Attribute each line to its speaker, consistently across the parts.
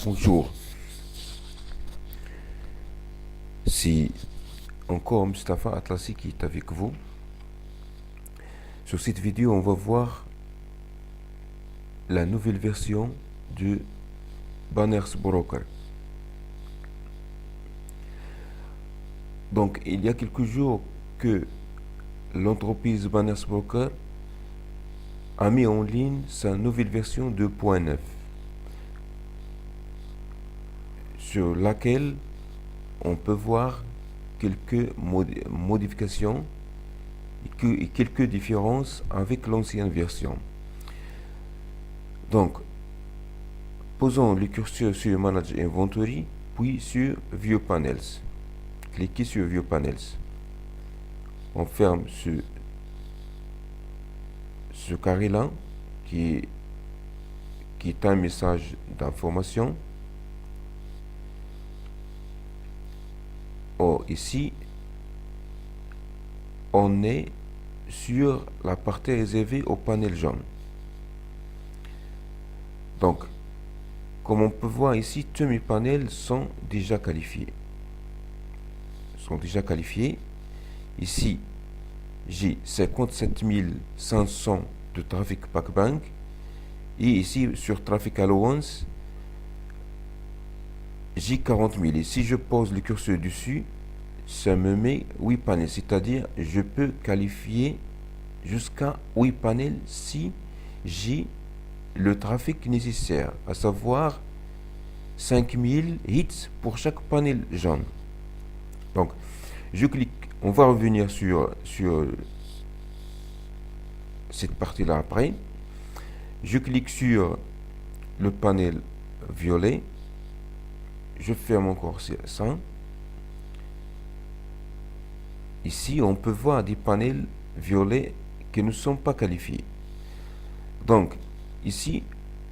Speaker 1: Bonjour, c'est encore Mustafa Atlassi qui est avec vous. Sur cette vidéo, on va voir la nouvelle version de Banners Broker. Donc, il y a quelques jours que l'entreprise Banners Broker a mis en ligne sa nouvelle version 2.9 sur laquelle on peut voir quelques modifications et quelques différences avec l'ancienne version. Donc, posons le curseur sur Manage Inventory, puis sur View Panels. Cliquez sur View Panels. On ferme ce carré-là qui est un message d'information. Or, ici, on est sur la partie réservée au panel jaune. Donc, comme on peut voir ici, tous mes panels sont déjà qualifiés. Ici, j'ai 57 500 de Traffic PackBank. Et ici, sur Traffic Allowance, j'ai 40 000. Et si je pose le curseur dessus, ça me met 8 panels. C'est-à-dire, je peux qualifier jusqu'à 8 panels si j'ai le trafic nécessaire, à savoir 5000 hits pour chaque panel jaune. Donc, je clique, on va revenir sur cette partie-là après. Je clique sur le panel violet. Je ferme encore ça. Ici, on peut voir des panels violets qui ne sont pas qualifiés. Donc, ici,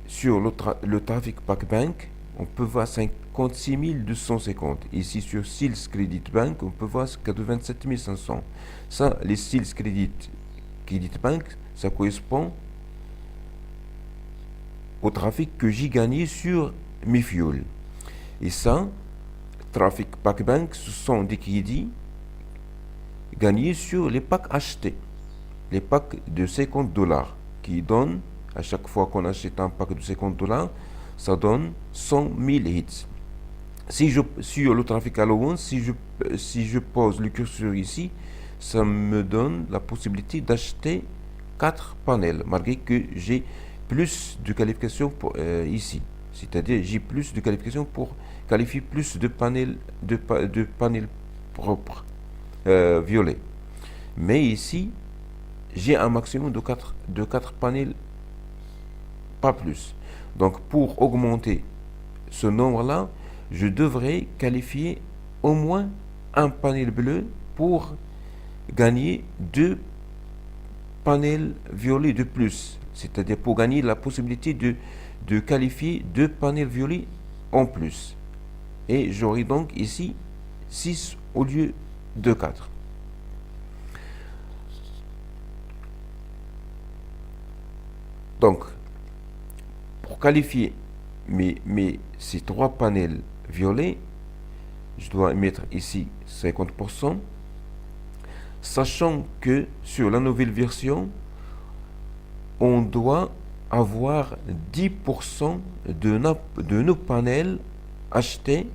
Speaker 1: sur le Traffic PackBank, on peut voir 56 250. Ici, sur Sales Credit Bank, on peut voir 27 500. Ça, les Sales Credit Bank, ça correspond au trafic que j'ai gagné sur mes fuels. Et ça, Traffic PackBank, ce sont des crédits gagnés sur les packs achetés. Les packs de $50 qui donnent, à chaque fois qu'on achète un pack de $50, ça donne 100 000 hits. Sur le Traffic Allowance, si je pose le curseur ici, ça me donne la possibilité d'acheter 4 panels, malgré que j'ai plus de qualifications ici. C'est-à-dire, j'ai plus de qualifications pour qualifier plus de panels, de panels propres, violets. Mais ici, j'ai un maximum de 4 panels, pas plus. Donc, pour augmenter ce nombre-là, je devrais qualifier au moins un panel bleu pour gagner 2 panels violets de plus. C'est-à-dire pour gagner la possibilité de qualifier 2 panels violets en plus. Et j'aurai donc ici 6 au lieu de 4. Donc, pour qualifier ces 3 panels violets, je dois mettre ici 50%, sachant que sur la nouvelle version, on doit avoir 10% de nos panels achetés,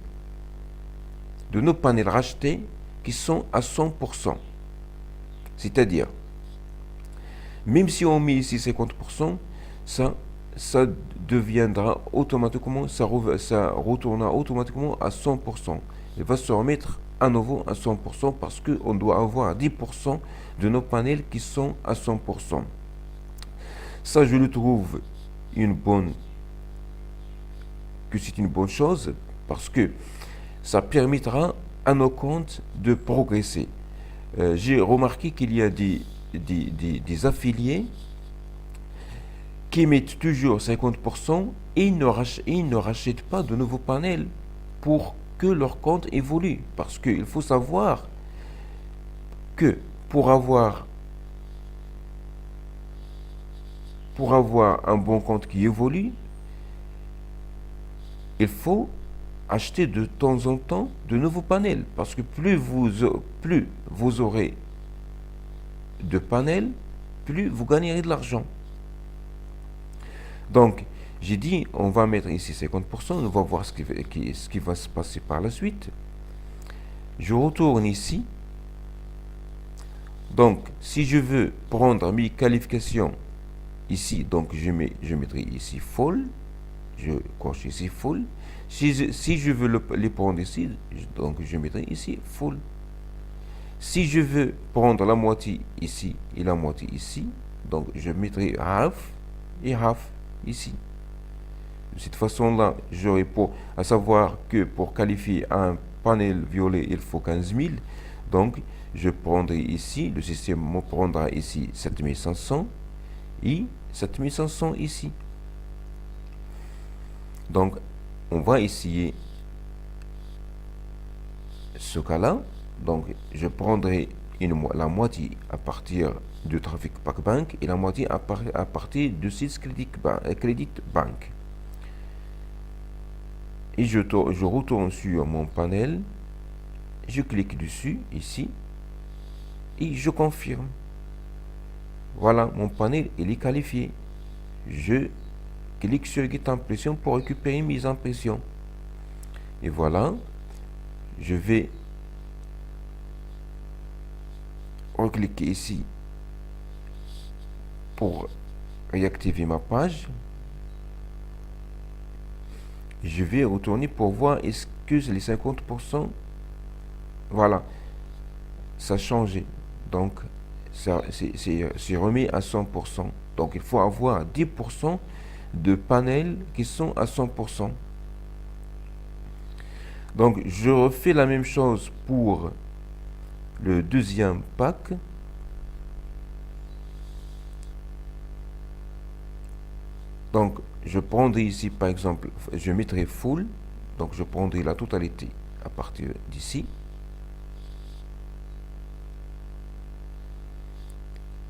Speaker 1: qui sont à 100%. C'est-à-dire, même si on met ici 50%, ça deviendra automatiquement, ça retournera automatiquement à 100%. Il va se remettre à nouveau à 100% parce qu'on doit avoir 10% de nos panels qui sont à 100%. Ça, je le trouve c'est une bonne chose parce que ça permettra à nos comptes de progresser. J'ai remarqué qu'il y a des affiliés qui mettent toujours 50% et ils ne rachètent pas de nouveaux panels pour que leur compte évolue. Parce qu'il faut savoir que pour avoir un bon compte qui évolue, il faut acheter de temps en temps de nouveaux panels, parce que plus vous aurez de panels, plus vous gagnerez de l'argent. Donc, j'ai dit, on va mettre ici 50%, on va voir ce qui va se passer par la suite. Je retourne ici. Donc, si je veux prendre mes qualifications ici, donc je mettrai ici full, je coche ici full. Si je veux les prendre ici, donc je mettrai ici full. Si je veux prendre la moitié ici et la moitié ici, donc je mettrai half et half ici. De cette façon-là, j'aurai à savoir que pour qualifier un panel violet, il faut 15 000. Donc, je prendrai ici, le système me prendra ici 7500 et 7500 ici. Donc, on va essayer ce cas-là. Donc, je prendrai la moitié à partir de Traffic Pack Bank et la moitié à partir de Sys Credit Bank. Et je retourne sur mon panel, je clique dessus, ici, et je confirme. Voilà, mon panel, il est qualifié. Je clique sur Get Impression pour récupérer mes impressions. Et voilà, je vais recliquer ici pour réactiver ma page. Je vais retourner pour voir est-ce que les 50%, voilà, ça a changé. Donc, c'est remis à 100%. Donc, il faut avoir 10% de panels qui sont à 100%. Donc, je refais la même chose pour le deuxième pack. Donc, je prendrai ici, par exemple, je mettrai full. Donc, je prendrai la totalité à partir d'ici.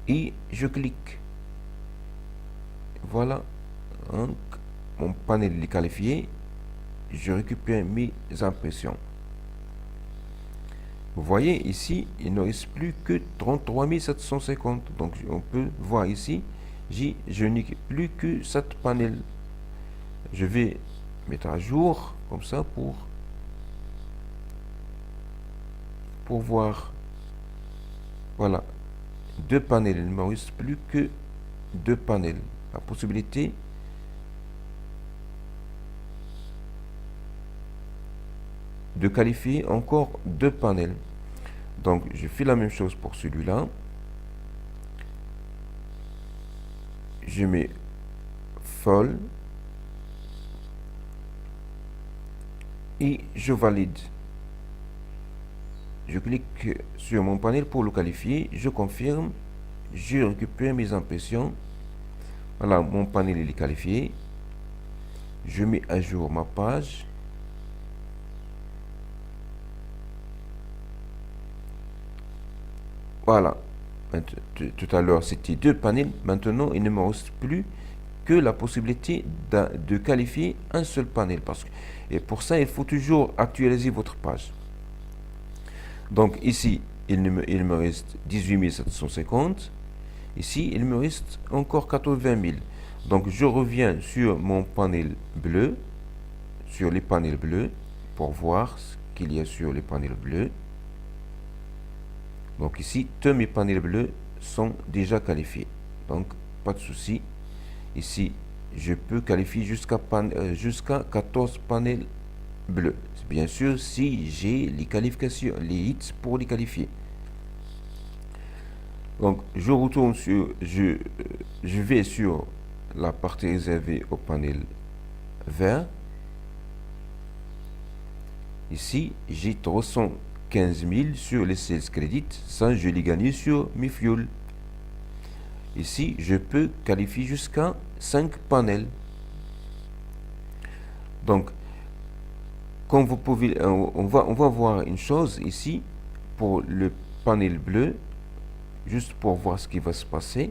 Speaker 1: Et je clique. Voilà. Donc, mon panel est qualifié. Je récupère mes impressions. Vous voyez ici, il ne reste plus que 33 750. Donc, on peut voir ici, je n'ai plus que 7 panels. Je vais mettre à jour, comme ça, pour voir. Voilà. 2 panels. Il ne me reste plus que 2 panels. La possibilité de qualifier encore 2 panels. Donc, je fais la même chose pour celui-là. Je mets full et je valide. Je clique sur mon panel pour le qualifier. Je confirme. Je récupère mes impressions. Voilà, mon panel est qualifié. Je mets à jour ma page. Voilà. Tout à l'heure, c'était 2 panels. Maintenant, il ne me reste plus que la possibilité de qualifier un seul panel. Et pour ça, il faut toujours actualiser votre page. Donc ici, il me reste 18 750. Ici, il me reste encore 80 000. Donc, je reviens sur mon panel bleu, sur les panels bleus, pour voir ce qu'il y a sur les panels bleus. Donc ici, tous mes panels bleus sont déjà qualifiés. Donc, pas de souci. Ici, je peux qualifier jusqu'à 14 panels bleus. Bien sûr, si j'ai les qualifications, les hits pour les qualifier. Donc, je retourne je vais sur la partie réservée au panel vert. Ici, j'ai 315 000 sur les sales credits. Ça, je l'ai gagné sur mes fuels. Ici, je peux qualifier jusqu'à 5 panels. Donc, comme vous pouvez, on va voir une chose ici pour le panel bleu, juste pour voir ce qui va se passer.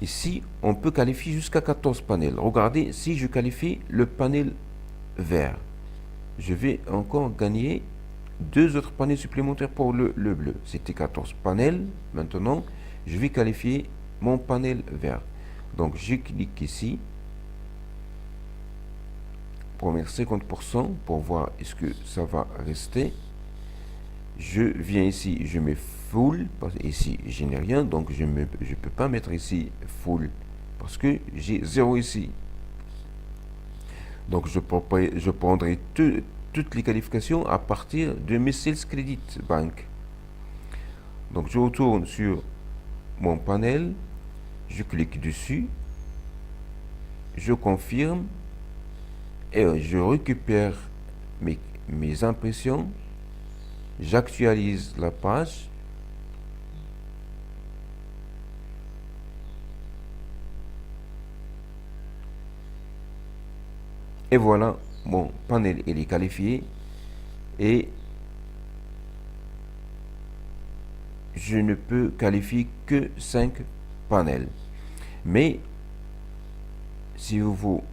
Speaker 1: Ici, on peut qualifier jusqu'à 14 panels. Regardez, si je qualifie le panel vert, je vais encore gagner 2 autres panels supplémentaires pour le bleu. C'était 14 panels. Maintenant, je vais qualifier mon panel vert. Donc, je clique ici. Pour mettre 50% pour voir est-ce que ça va rester. Je viens ici, je mets full, parce que ici je n'ai rien, donc je ne peux pas mettre ici full, parce que j'ai 0 ici. Donc je prendrai toutes les qualifications à partir de mes Sales Credit Bank. Donc je retourne sur mon panel, je clique dessus, je confirme, et je récupère mes impressions. J'actualise la page. Et voilà, mon panel il est qualifié. Et je ne peux qualifier que 5 panels. Mais si vous vous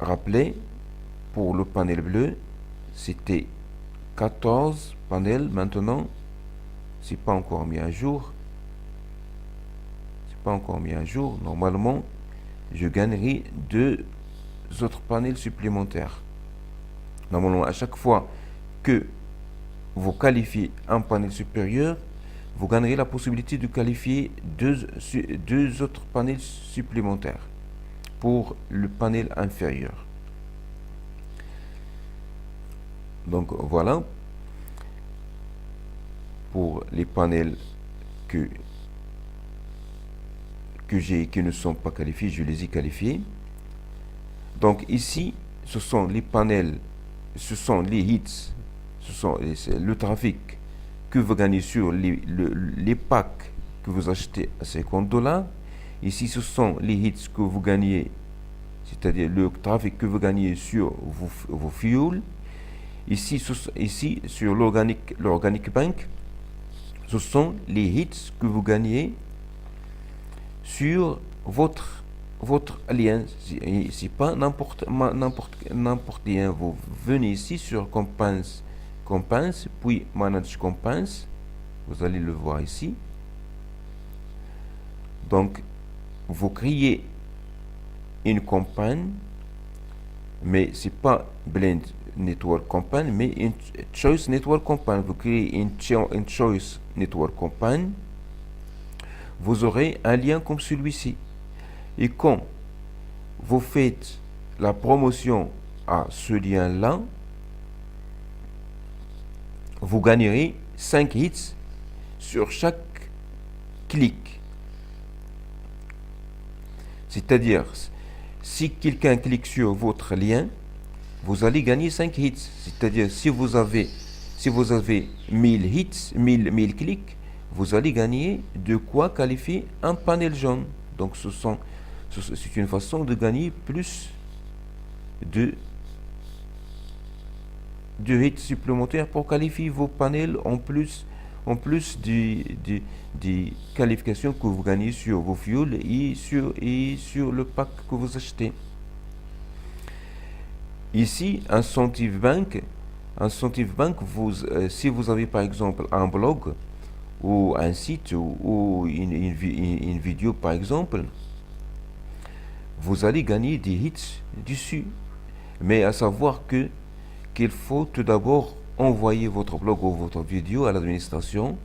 Speaker 1: rappelez, pour le panel bleu, c'était 14 panels. Maintenant, c'est pas encore mis à jour. C'est pas encore mis à jour. Normalement, je gagnerai 2 autres panels supplémentaires. Normalement, à chaque fois que vous qualifiez un panel supérieur, vous gagnerez la possibilité de qualifier 2 autres panels supplémentaires pour le panel inférieur. Donc voilà pour les panels que j'ai qui ne sont pas qualifiés, je les ai qualifiés. Donc ici, ce sont les panels, ce sont les hits, ce sont le trafic que vous gagnez sur les packs que vous achetez à $50. Ici, ce sont les hits que vous gagnez, c'est-à-dire le trafic que vous gagnez sur vos fuels. Ici, sur l'Organic Bank, ce sont les hits que vous gagnez sur votre lien. C'est pas n'importe lien. Vous venez ici sur Compense, puis Manage Compense. Vous allez le voir ici. Donc, vous créez une campagne, mais c'est pas Blend Network Campaign, mais une Choice Network Campaign. Vous créez une Choice Network Campaign. Vous aurez un lien comme celui-ci. Et quand vous faites la promotion à ce lien-là, vous gagnerez 5 hits sur chaque clic. C'est-à-dire, si quelqu'un clique sur votre lien, vous allez gagner 5 hits. C'est-à-dire, si vous avez 1000 hits, 1000 clics, vous allez gagner de quoi qualifier un panel jaune. Donc, c'est une façon de gagner plus de hits supplémentaires pour qualifier vos panels en plus des qualifications que vous gagnez sur vos fuels et sur le pack que vous achetez. Ici, un Incentive Bank, si vous avez par exemple un blog ou un site ou une vidéo par exemple, vous allez gagner des hits dessus. Mais à savoir qu'il faut tout d'abord envoyer votre blog ou votre vidéo à l'administration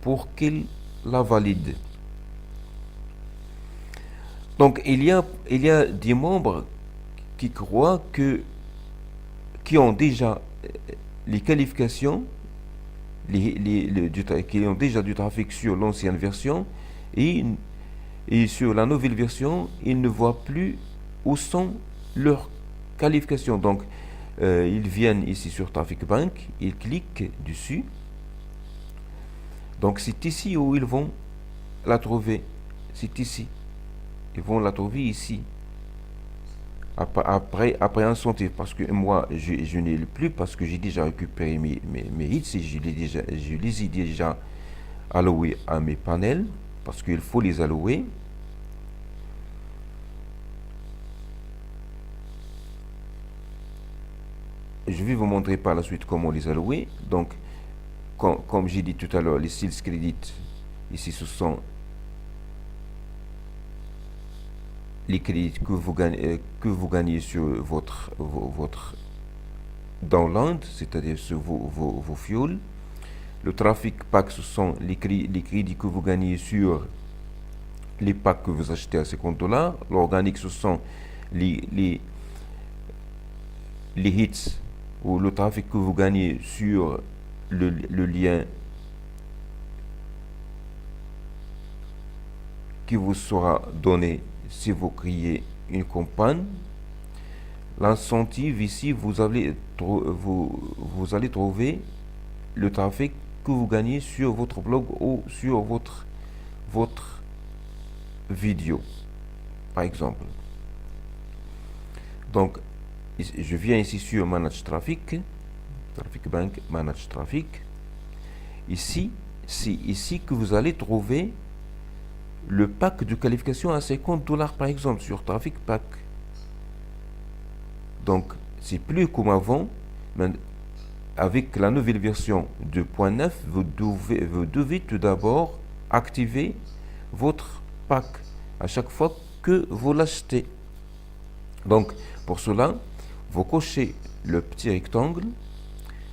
Speaker 1: pour qu'il la valide. Donc il y a des membres qui croient qui ont déjà les qualifications, qui ont déjà du trafic sur l'ancienne version et sur la nouvelle version, ils ne voient plus où sont leurs qualifications. Donc ils viennent ici sur Traffic Bank, ils cliquent dessus. Donc c'est ici où ils vont la trouver. C'est ici. Ils vont la trouver ici. Après Incentive, parce que moi je n'ai plus, parce que j'ai déjà récupéré mes hits et je les ai déjà alloués à mes panels. parce qu'il faut les allouer. Je vais vous montrer par la suite comment les allouer. Donc, comme j'ai dit tout à l'heure, les sales credit, ici ce sont les crédits que vous gagnez sur votre download, c'est-à-dire sur vos fuels. Le traffic pack, ce sont les crédits que vous gagnez sur les packs que vous achetez à $50. L'organique, ce sont les hits ou le trafic que vous gagnez sur le lien qui vous sera donné si vous créez une campagne. L'incentive ici, vous allez trouver le trafic que vous gagnez sur votre blog ou sur votre vidéo, par exemple. Donc, je viens ici sur Manage Traffic, Traffic Bank, Manage Traffic. Ici, c'est ici que vous allez trouver le pack de qualification à $50 par exemple sur Traffic Pack. Donc, c'est plus comme avant, mais avec la nouvelle version 2.9, vous devez tout d'abord activer votre pack à chaque fois que vous l'achetez. Donc, pour cela, vous cochez le petit rectangle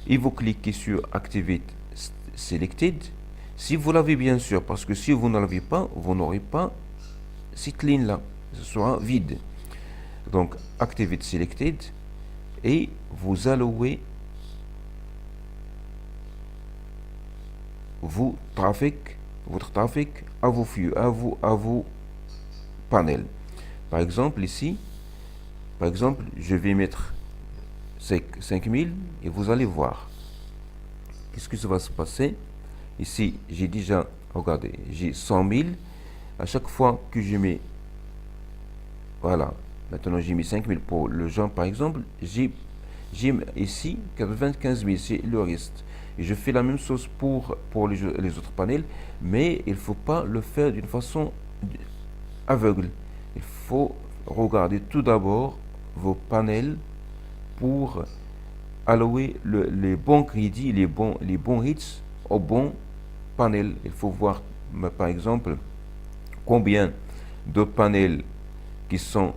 Speaker 1: et vous cliquez sur Activate Selected. Si vous l'avez bien sûr, parce que si vous ne l'avez pas, vous n'aurez pas cette ligne-là. Ce sera vide. Donc, Activate Selected et vous allouez votre trafic à vos flux, à vos panels. Par exemple, ici, je vais mettre 5000 et vous allez voir. Qu'est-ce que ça va se passer? Ici, j'ai déjà, regardez, j'ai 100 000. À chaque fois que je mets, voilà, maintenant j'ai mis 5000 pour le genre par exemple, j'ai ici 95 000, c'est le reste. Et je fais la même chose pour les autres panels, mais il ne faut pas le faire d'une façon aveugle. Il faut regarder tout d'abord vos panels pour allouer les bons crédits, les bons hits au bon panel. Il faut voir par exemple combien de panels qui sont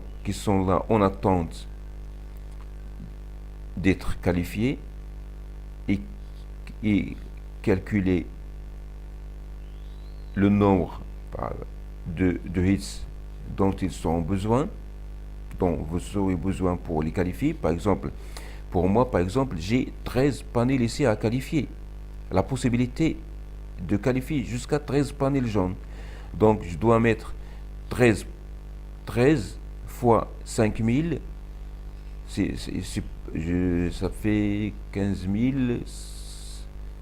Speaker 1: là en attente d'être qualifiés et calculer le nombre de hits dont ils auront besoin, dont vous aurez besoin pour les qualifier. Par exemple, pour moi, j'ai 13 panels ici à qualifier. La possibilité de qualifier jusqu'à 13 panels jaunes. Donc, je dois mettre 13 fois 5000. Ça fait 15 000,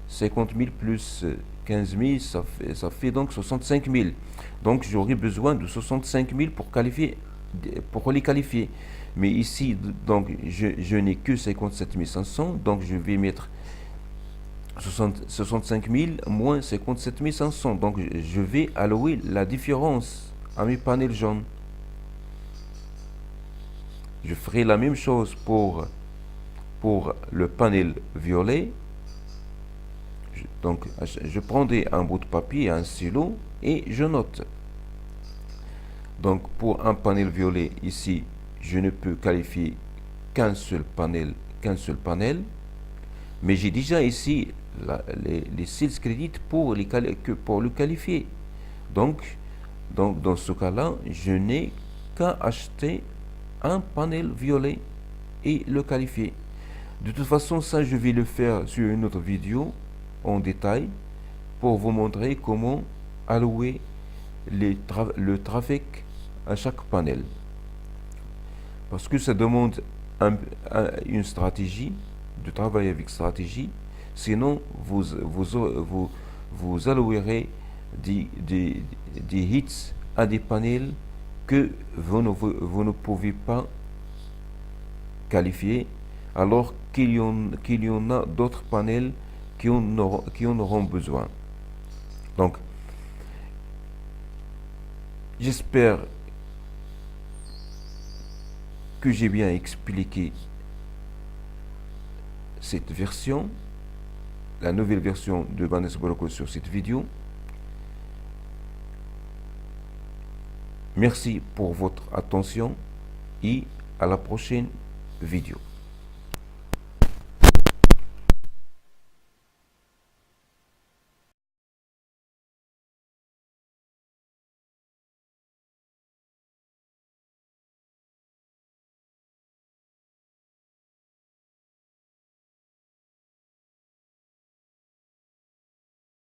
Speaker 1: 50 000 plus 15 000, ça fait donc 65 000. Donc, j'aurai besoin de 65 000 pour les qualifier. Mais ici, donc, je n'ai que 57 500, donc je vais mettre 65 000 moins 57 500. Donc, je vais allouer la différence à mes panels jaunes. Je ferai la même chose pour le panel violet. Donc, je prendrai un bout de papier, un stylo et je note. Donc, pour un panel violet, ici, je ne peux qualifier qu'un seul panel, mais j'ai déjà ici les sales credits pour le qualifier. Donc, dans ce cas-là, je n'ai qu'à acheter un panel violet et le qualifier. De toute façon, ça, je vais le faire sur une autre vidéo en détail pour vous montrer comment allouer le trafic à chaque panel. Parce que ça demande une stratégie, de travailler avec stratégie. Sinon, vous allouerez des hits à des panels que vous ne pouvez pas qualifier, alors qu'il y en a d'autres panels qui en auront besoin. Donc, J'espère que j'ai bien expliqué cette version, la nouvelle version de Vanessa Boroko sur cette vidéo. Merci pour votre attention et à la prochaine vidéo.